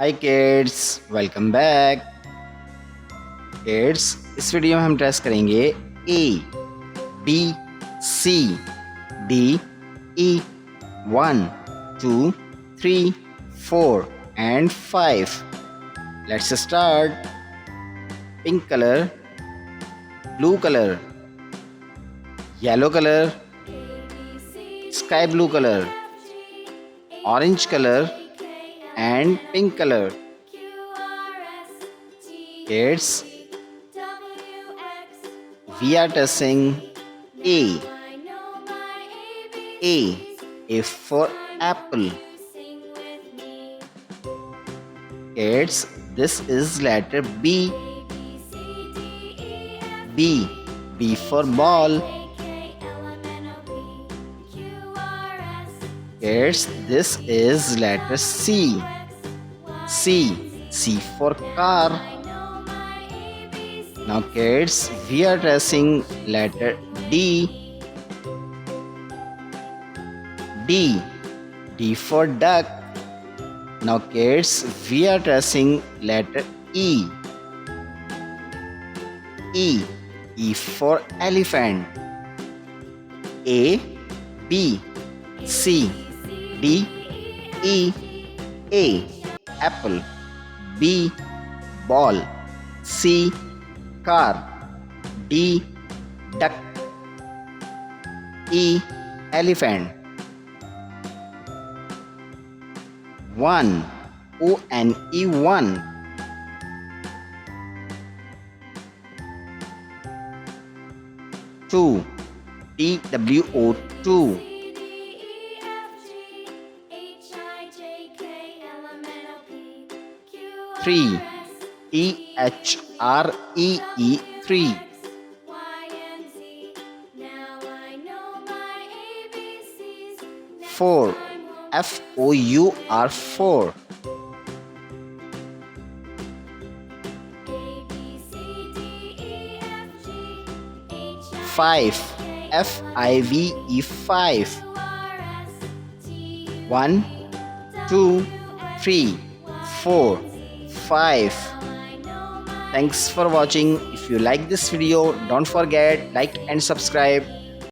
हाय kids, welcome back. Kids, इस video में हम ट्रेस करेंगे A B C D E 1 2 3 4 and 5. Let's start. Pink color, blue color, yellow color, sky blue color, orange color and pink color. Kids, we are testing A. A for apple. Kids, this is letter B. B for ball. Kids, this is letter C. C for car. Now kids, we are tracing letter D. D for duck. Now kids, we are tracing letter E. E for elephant. A B C D E A apple, B ball, C car, D duck, E elephant. 1 O-N-E 1. 2 T-W-O 2. 3 T-H-R-E-E 3. 4 F-O-U-R 4. 5 F-I-V-E 5. 1 2 3 4 5. Thanks for watching. If you like this video, don't forget like and subscribe.